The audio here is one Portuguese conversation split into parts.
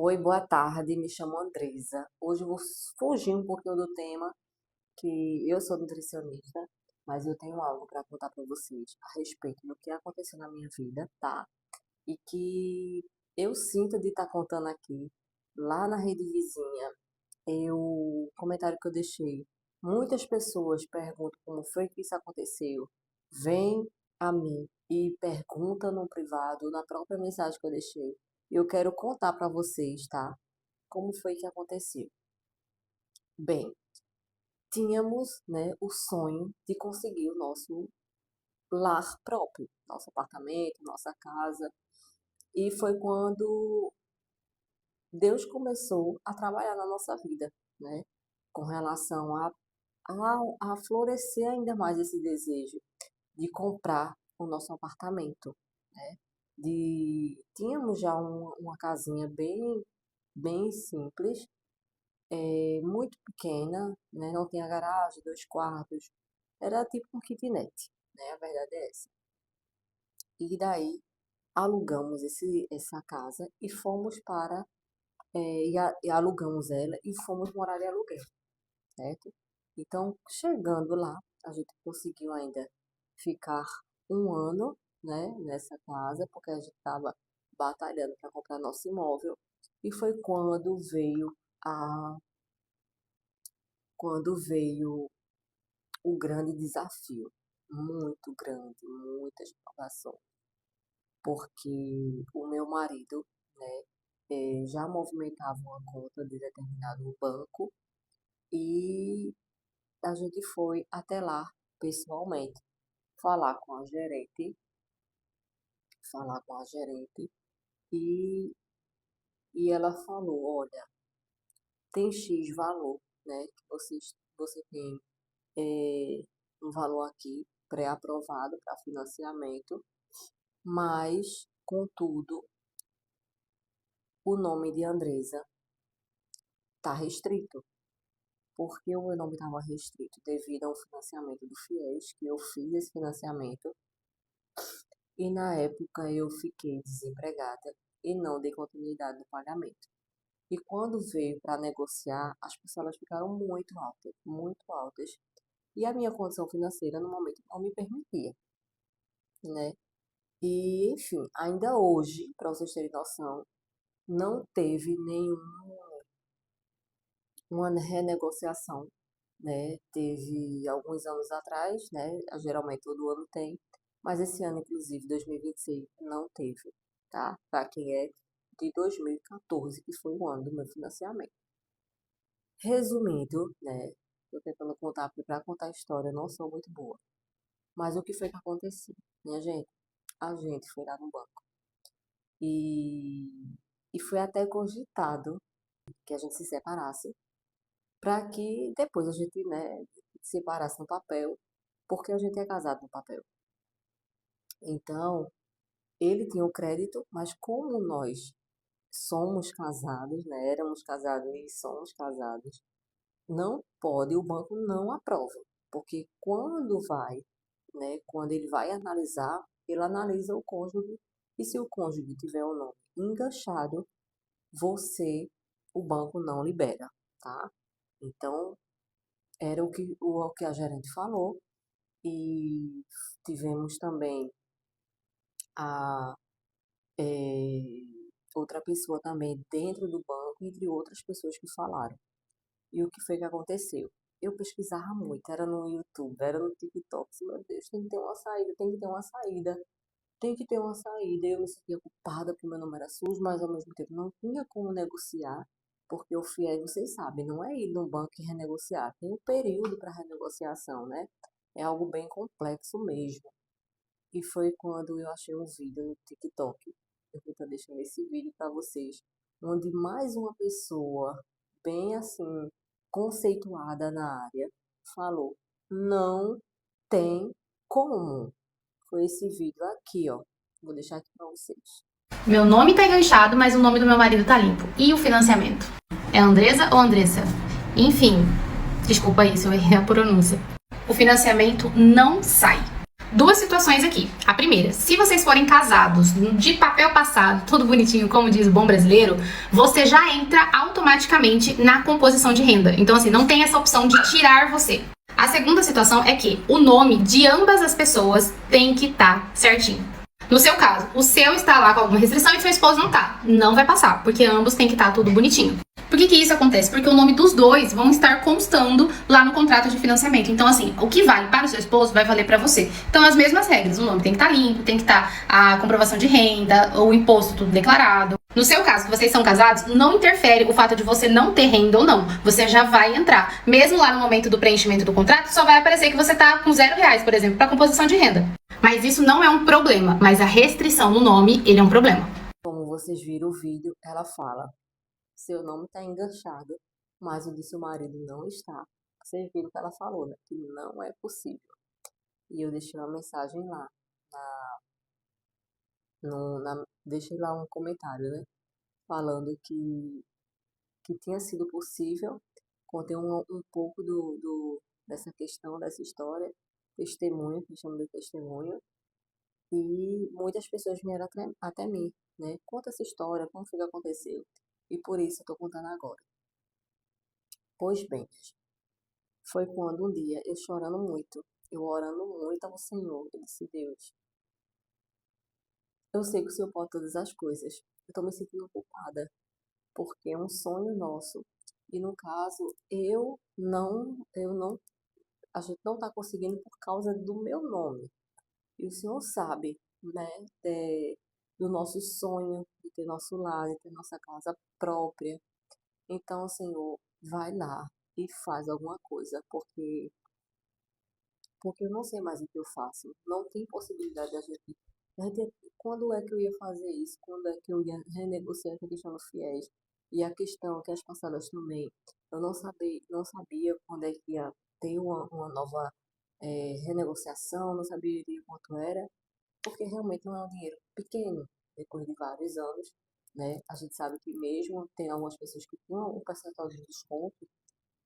Oi, boa tarde, me chamo Andresa. Hoje eu vou fugir um pouquinho do tema, que eu sou nutricionista, mas eu tenho algo para contar para vocês a respeito do que aconteceu na minha vida, tá? E que eu sinto de estar contando aqui, lá na rede vizinha, o comentário que eu deixei. Muitas pessoas perguntam como foi que isso aconteceu, vem a mim e pergunta no privado, na própria mensagem que eu deixei. Eu quero contar para vocês, tá? Como foi que aconteceu? Bem, tínhamos, né, o sonho de conseguir o nosso lar próprio, nosso apartamento, nossa casa. E foi quando Deus começou a trabalhar na nossa vida, né, com relação a florescer ainda mais esse desejo de comprar o nosso apartamento, né? Tínhamos já uma casinha bem simples, muito pequena, né? Não tinha garagem, 2 quartos, era tipo um kitnet, né? A verdade é essa. E daí alugamos essa casa e fomos e alugamos ela e fomos morar em aluguel, certo? Então, chegando lá, a gente conseguiu ainda ficar um ano, né, nessa casa, porque a gente estava batalhando para comprar nosso imóvel. E foi a, quando veio o grande desafio, muito grande, muitas provações, porque o meu marido, né, já movimentava uma conta de determinado banco e a gente foi até lá pessoalmente falar com a gerente, falar com a gerente e, e ela falou, olha, tem X valor, né, que você tem um valor aqui pré-aprovado para financiamento, mas, contudo, o nome de Andresa está restrito, porque o meu nome estava restrito devido ao financiamento do FIES, que eu fiz esse financiamento, e na época eu fiquei desempregada e não dei continuidade no pagamento. E quando veio para negociar, as parcelas ficaram muito altas, e a minha condição financeira no momento não me permitia, né? E, enfim, ainda hoje, para vocês terem noção, não teve nenhuma renegociação, né? Teve alguns anos atrás, né? Geralmente todo ano tem, mas esse ano, inclusive, 2026, não teve, tá? Para quem é de 2014, que foi o ano do meu financiamento. Resumindo, né? Tô tentando contar, porque para contar a história eu não sou muito boa. Mas o que foi que aconteceu? Minha gente, a gente foi lá no banco e, e foi até cogitado que a gente se separasse, para que depois a gente, né, se separasse no papel, porque a gente é casado no papel. Então, ele tinha o crédito, mas como nós somos casados, né, éramos casados e somos casados, não pode, o banco não aprova, porque quando ele vai analisar, ele analisa o cônjuge, e se o cônjuge tiver o nome enganchado, o banco não libera, tá? Então, era o que a gerente falou, e tivemos também a eh, outra pessoa também dentro do banco, entre outras pessoas que falaram. E o que foi que aconteceu? Eu pesquisava muito, era no YouTube, era no TikTok. Meu Deus, tem que ter uma saída, tem que ter uma saída, tem que ter uma saída. Eu me sentia culpada porque meu nome era sujo, mas ao mesmo tempo não tinha como negociar, porque o FIES, vocês sabem, não é ir no banco e renegociar. Tem um período para renegociação, né? É algo bem complexo mesmo. E foi quando eu achei um vídeo no TikTok. Eu vou estar deixando esse vídeo para vocês, onde mais uma pessoa, bem assim, conceituada na área, falou: não tem como. Foi esse vídeo aqui, ó. Vou deixar aqui para vocês. Meu nome tá enganchado, mas o nome do meu marido tá limpo. E o financiamento? É Andresa ou Andressa? Enfim, desculpa aí se eu errei a pronúncia. O financiamento não sai. Duas situações aqui. A primeira, se vocês forem casados de papel passado, tudo bonitinho, como diz o bom brasileiro, você já entra automaticamente na composição de renda. Então, assim, não tem essa opção de tirar você. A segunda situação é que o nome de ambas as pessoas tem que estar certinho. No seu caso, o seu está lá com alguma restrição e seu esposo não tá. Não vai passar, porque ambos tem que estar tudo bonitinho. Por que isso acontece? Porque o nome dos dois vão estar constando lá no contrato de financiamento. Então, assim, o que vale para o seu esposo vai valer para você. Então, as mesmas regras. O nome tem que estar limpo, tem que estar a comprovação de renda, o imposto tudo declarado. No seu caso, que vocês são casados, não interfere o fato de você não ter renda ou não. Você já vai entrar. Mesmo lá no momento do preenchimento do contrato, só vai aparecer que você tá com R$0, por exemplo, para composição de renda. Mas isso não é um problema. Mas a restrição no nome, ele é um problema. Como vocês viram o vídeo, ela fala: seu nome está enganchado, mas o de seu marido não está. Vocês viram que ela falou, né? Que não é possível. E eu deixei uma mensagem lá, deixei lá um comentário, né? Falando que tinha sido possível. Contei um pouco dessa questão, dessa história, testemunho, que chamo de testemunho, e muitas pessoas vieram até mim, né? Conta essa história, como foi que aconteceu. E por isso eu tô contando agora. Pois bem, foi quando um dia eu chorando muito, eu orando muito ao Senhor, eu disse: Deus, eu sei que o Senhor pode todas as coisas. Eu tô me sentindo culpada, porque é um sonho nosso. E no caso, a gente não está conseguindo por causa do meu nome. E o Senhor sabe, né, do nosso sonho, de ter nosso lar, de ter nossa casa própria. Então, Senhor, vai lá e faz alguma coisa, porque eu não sei mais o que eu faço. Não tem possibilidade de quando é que eu ia fazer isso? Quando é que eu ia renegociar a questão dos fiéis? E a questão que as passadas também, eu não sabia quando é que ia ter uma nova renegociação, não sabia quanto era, porque realmente não é um dinheiro pequeno, depois de vários anos, né? A gente sabe que mesmo tem algumas pessoas que tinham um percentual de desconto,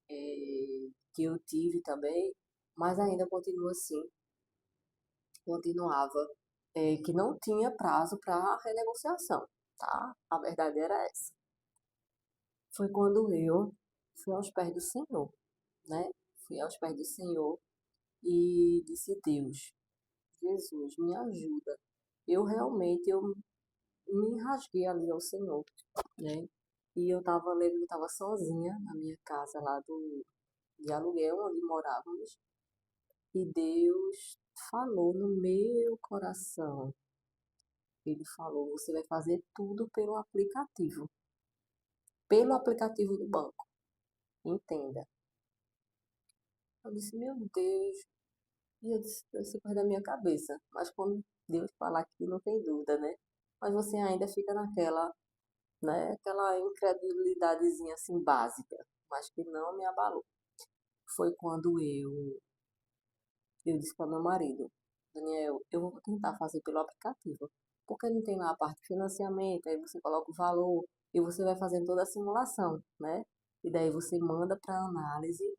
que eu tive também, mas ainda continua assim, continuava, que não tinha prazo para renegociação, tá? A verdade era essa. Foi quando eu fui aos pés do Senhor, né? Fui aos pés do Senhor e disse: Deus, Jesus, me ajuda. Eu me rasguei ali ao Senhor, né? E lembro que eu estava sozinha na minha casa lá de aluguel, onde morávamos, e Deus falou no meu coração. Ele falou: você vai fazer tudo pelo aplicativo do banco. Entenda. Eu disse: meu Deus. E eu disse: isso coisa da minha cabeça. Mas quando Deus fala aqui, não tem dúvida, né? Mas você ainda fica naquela, né? Aquela incredulidadezinha assim básica, mas que não me abalou. Foi quando eu disse para meu marido: Daniel, eu vou tentar fazer pelo aplicativo, porque não tem lá a parte de financiamento, aí você coloca o valor e você vai fazendo toda a simulação, né? E daí você manda para análise,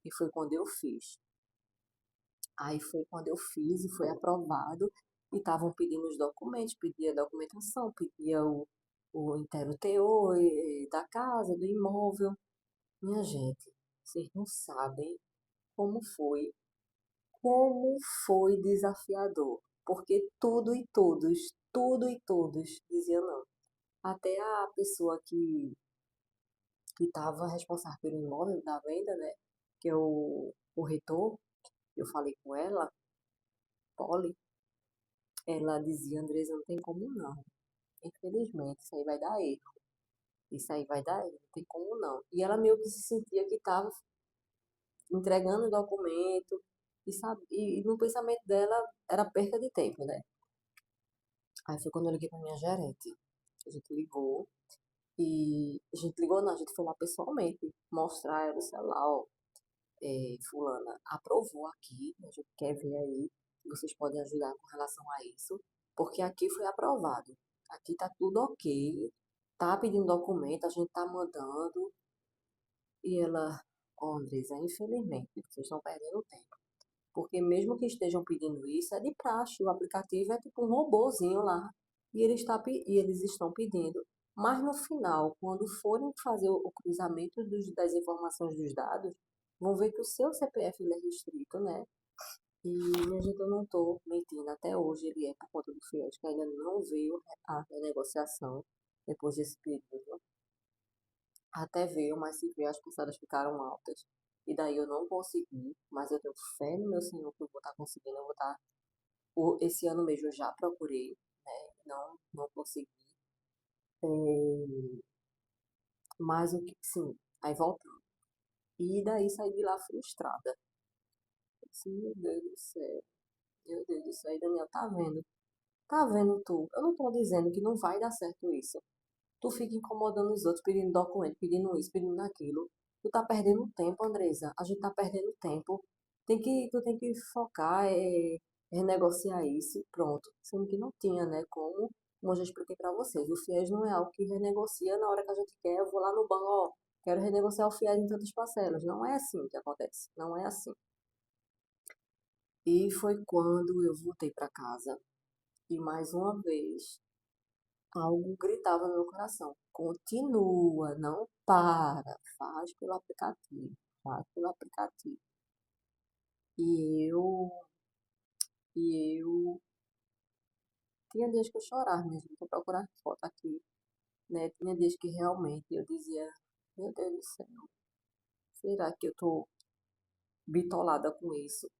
e foi quando eu fiz. Aí foi quando eu fiz e foi aprovado, e estavam pedindo os documentos, pedia a documentação, pedia o inteiro teor da casa, do imóvel. Minha gente, vocês não sabem como foi como foi desafiador, porque tudo e todos diziam não. Até a pessoa que estava responsável pelo imóvel da venda, né, que é o corretor, eu falei com ela, Polly, ela dizia: Andresa, não tem como não. Infelizmente, isso aí vai dar erro. Isso aí vai dar erro, não tem como não. E ela meio que se sentia que estava entregando o documento, e no pensamento dela era perca de tempo, né? Aí foi quando eu liguei pra minha gerente. A gente ligou a gente ligou não, a gente foi lá pessoalmente mostrar ela o celular, ó, fulana, aprovou aqui, a gente quer ver aí, se vocês podem ajudar com relação a isso, porque aqui foi aprovado. Aqui tá tudo ok, tá pedindo documento, a gente tá mandando. E ela: ó, Andresa, infelizmente, vocês estão perdendo tempo, Porque mesmo que estejam pedindo isso, é de praxe, o aplicativo é tipo um robozinho lá, e eles estão pedindo. Mas no final, quando forem fazer o cruzamento das informações dos dados, vão ver que o seu CPF ele é restrito, né? E, minha gente, eu não estou mentindo, até hoje ele é por conta do FIES, que ainda não veio a renegociação depois desse período. Até veio, mas se veio, as parcelas ficaram altas. E daí eu não consegui, mas eu tenho fé no meu Senhor que eu vou estar conseguindo, eu vou estar... Esse ano mesmo eu já procurei, né? Não consegui. Mas o que, sim, aí voltando. E daí saí de lá frustrada. Assim, meu Deus do céu, meu Deus do céu, e Daniel, tá vendo? Tá vendo tu? Eu não tô dizendo que não vai dar certo isso. Tu fica incomodando os outros, pedindo documento, pedindo isso, pedindo aquilo. Tu tá perdendo tempo, Andresa. A gente tá perdendo tempo. Tu tem que focar, renegociar isso, pronto. Sendo que não tinha, né? Como eu já expliquei pra vocês. O FIES não é algo que renegocia na hora que a gente quer. Eu vou lá no banco, ó, quero renegociar o FIES em tantas parcelas. Não é assim que acontece. Não é assim. E foi quando eu voltei pra casa. E mais uma vez algo gritava no meu coração: continua, não para, faz pelo aplicativo, faz pelo aplicativo. E eu, e eu, tinha dias que eu chorava mesmo, vou procurar foto aqui, né? Tinha dias que realmente eu dizia: meu Deus do céu, será que eu tô bitolada com isso?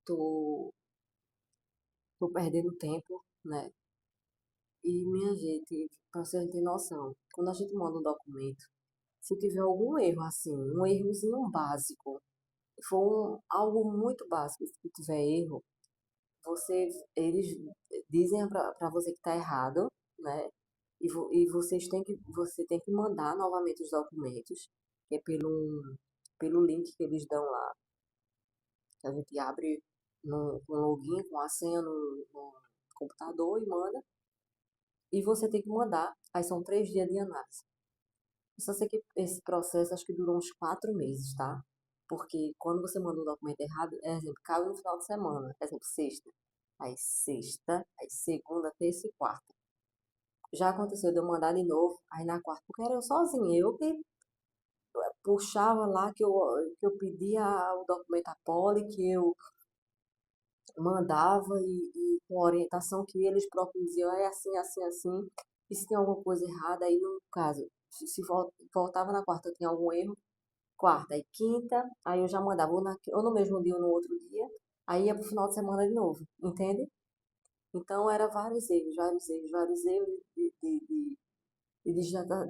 Tô, tô perdendo tempo, né? E minha gente, pra vocês terem noção, quando a gente manda um documento, se tiver algum erro assim, um errozinho básico, for algo muito básico, se tiver erro, eles dizem para você que está errado, né? E você tem que mandar novamente os documentos, que é pelo link que eles dão lá, que a gente abre com login, com a senha no computador e manda. E você tem que mandar, aí são 3 dias de análise. Eu só sei que esse processo acho que durou uns 4 meses, tá? Porque quando você manda um documento errado, exemplo, caiu no final de semana, exemplo, sexta, aí segunda, terça e quarta. Já aconteceu de eu mandar de novo, aí na quarta, porque era eu sozinha, eu que puxava lá, que eu pedia o documento à poli, que eu mandava e com orientação que eles próprios diziam, é assim, assim, assim, e se tem alguma coisa errada, aí no caso, se voltava na quarta, tinha algum erro, quarta e quinta, aí eu já mandava ou no mesmo dia ou no outro dia, aí ia pro final de semana de novo, entende? Então era vários erros de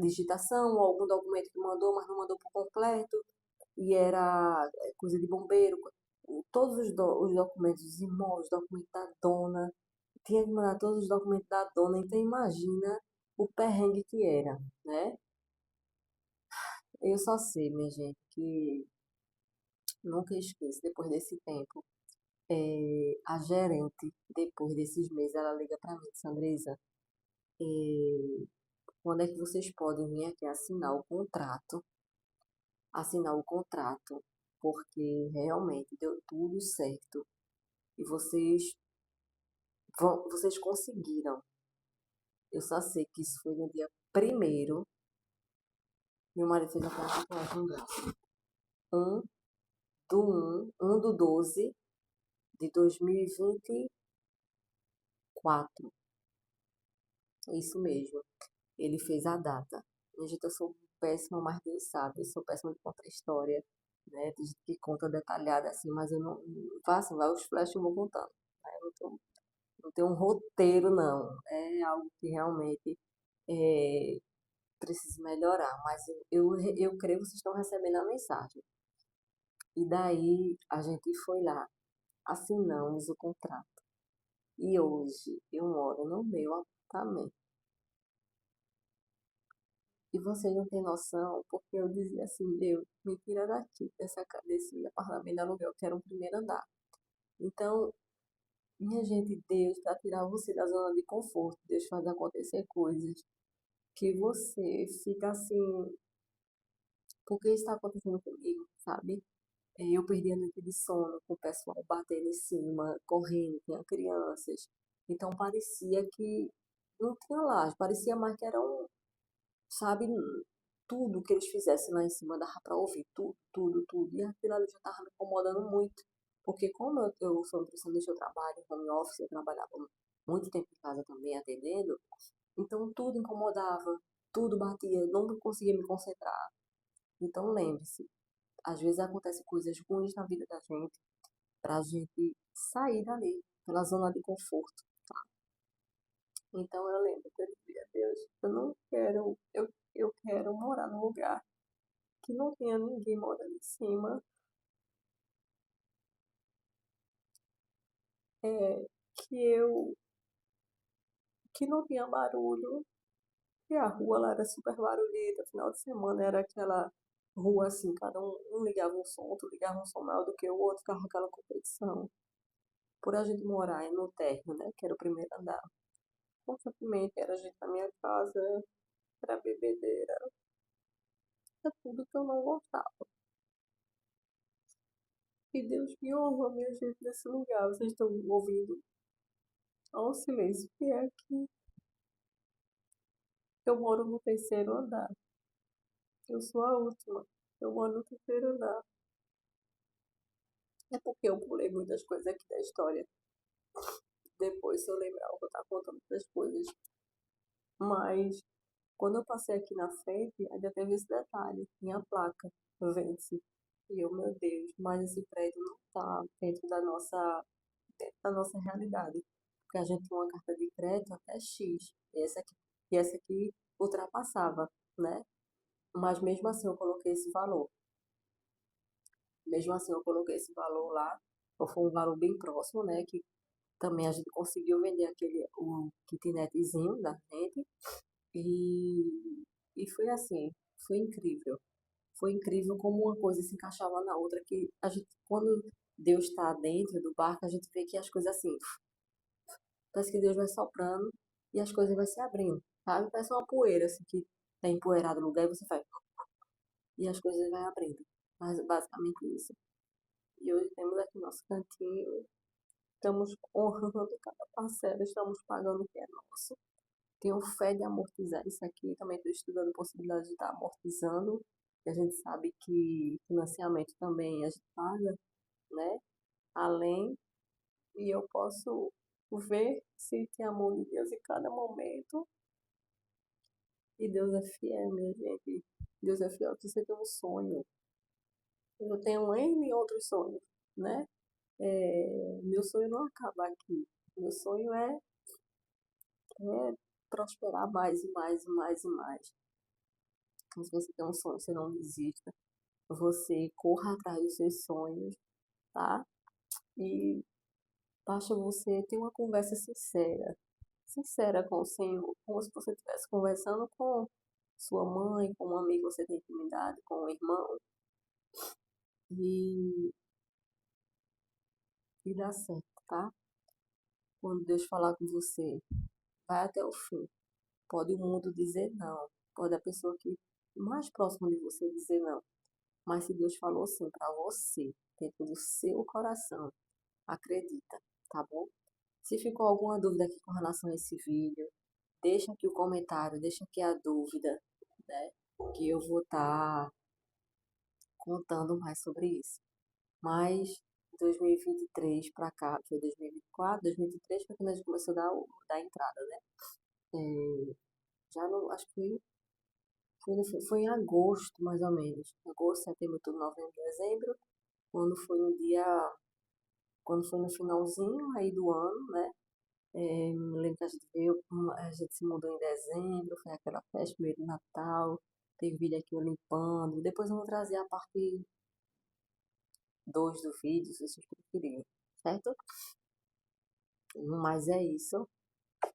digitação, ou algum documento que mandou, mas não mandou por completo, e era coisa de bombeiro, todos os documentos, os imóveis, documentos da dona, tinha que mandar todos os documentos da dona, então imagina o perrengue que era, né? Eu só sei, minha gente, que nunca esqueço, depois desse tempo, a gerente, depois desses meses, ela liga para mim, Sandresa, quando é que vocês podem vir aqui assinar o contrato, porque realmente deu tudo certo e vocês conseguiram. Eu só sei que isso foi no dia primeiro, meu marido fez aquela tatuagem no braço. 1 do 12 de 2024. Isso mesmo. Ele fez a data. Gente, eu sou péssima, mas Deus sabe, eu sou péssima de contar história, né? Tem gente que conta detalhada assim, mas eu não faço, vai os flash eu vou contando. Né? Não tenho um roteiro, não. É algo que realmente é, preciso melhorar, mas eu creio que vocês estão recebendo a mensagem. E daí a gente foi lá, assinamos o contrato. E hoje eu moro no meu apartamento. E vocês não têm noção, porque eu dizia assim, Deus, me tira daqui, desse apartamento de aluguel, que era um primeiro andar. Então, minha gente, Deus, para tirar você da zona de conforto, Deus faz acontecer coisas que você fica assim, por que está acontecendo comigo, sabe? Eu perdi a noite de sono com o pessoal batendo em cima, correndo, tinha crianças. Então parecia que não tinha laje, parecia mais que era um, sabe, tudo que eles fizessem lá em cima dava para ouvir, tudo, tudo, tudo. E aquilo ali já estava me incomodando muito, porque como eu sou nutricionista, eu trabalho em home office, eu trabalhava muito tempo em casa também atendendo, então tudo incomodava, tudo batia, não conseguia me concentrar. Então lembre-se, às vezes acontecem coisas ruins na vida da gente, pra gente sair dali, pela zona de conforto. Então eu lembro que eu dizia, Deus, eu quero morar num lugar que não tenha ninguém morando em cima, é, que eu, que não tinha barulho, e a rua lá era super barulhenta, final de semana era aquela rua assim, cada um ligava um som, outro ligava um som maior do que o outro, ficava aquela competição. Por a gente morar no térreo, né, que era o primeiro andar, constantemente era gente na minha casa, era bebedeira, era tudo que eu não gostava. E Deus me honra, minha gente, nesse lugar. Vocês estão ouvindo ao silêncio que é aqui. Eu moro no terceiro andar. Eu sou a última. Eu moro no terceiro andar. É porque eu pulei muitas coisas aqui da história. Depois, se eu lembrar, eu vou estar contando outras coisas. Mas, quando eu passei aqui na frente, ainda teve esse detalhe. Tinha a placa, vence. E eu, meu Deus, mas esse prédio não está dentro da nossa realidade. Porque a gente tinha uma carta de crédito até X. E essa aqui ultrapassava, né? Mas mesmo assim eu coloquei esse valor. Mesmo assim eu coloquei esse valor lá. Então foi um valor bem próximo, né? Que também a gente conseguiu vender o kitnetzinho da gente. E foi assim, foi incrível. Foi incrível como uma coisa se encaixava na outra. Que a gente, quando Deus está dentro do barco, a gente vê que as coisas assim, parece que Deus vai soprando e as coisas vão se abrindo, sabe? Parece uma poeira, assim, que tá empoeirado no lugar e você faz, e as coisas vão abrindo. Mas basicamente isso. E hoje temos aqui nosso cantinho, estamos honrando cada parcela, estamos pagando o que é nosso. Tenho fé de amortizar isso aqui, também estou estudando a possibilidade de estar amortizando, e a gente sabe que financiamento também a gente paga, né? Além, e eu posso ver se tem amor de Deus em cada momento. E Deus é fiel, minha gente. Deus é fiel. Se você tem um sonho, eu tenho N outros sonhos, né? Meu sonho não acaba aqui. Meu sonho é prosperar mais e mais e mais e mais. Então, se você tem um sonho, você não desista. Você corra atrás dos seus sonhos, tá? E basta você ter uma conversa sincera. Sincera com o Senhor, como se você estivesse conversando com sua mãe, com um amigo que você tem intimidade, com um irmão. E, e dá certo, tá? Quando Deus falar com você, vai até o fim. Pode o mundo dizer não, pode a pessoa que mais próxima de você dizer não. Mas se Deus falou sim para você, dentro do seu coração, acredita, tá bom? Se ficou alguma dúvida aqui com relação a esse vídeo, deixa aqui o comentário, deixa aqui a dúvida, né? Que eu vou estar contando mais sobre isso. Mas 2023 para cá, foi 2024, 2023 foi quando a gente começou a dar entrada, né? É, já não, acho que foi em agosto, mais ou menos. Agosto, setembro, outubro, novembro, dezembro. Quando foi no dia, quando foi no finalzinho aí do ano, né? Me lembro que a gente se mudou em dezembro, foi aquela festa, meio de Natal. Teve vídeo aqui eu limpando. Depois eu vou trazer a parte 2 do vídeo, se vocês preferirem, certo? Mas é isso.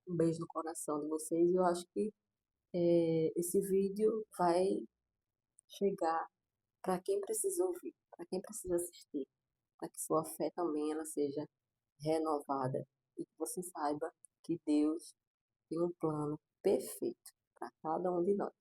Um beijo no coração de vocês. E eu acho que esse vídeo vai chegar para quem precisa ouvir, para quem precisa assistir, para que sua fé também ela seja renovada e que você saiba que Deus tem um plano perfeito para cada um de nós.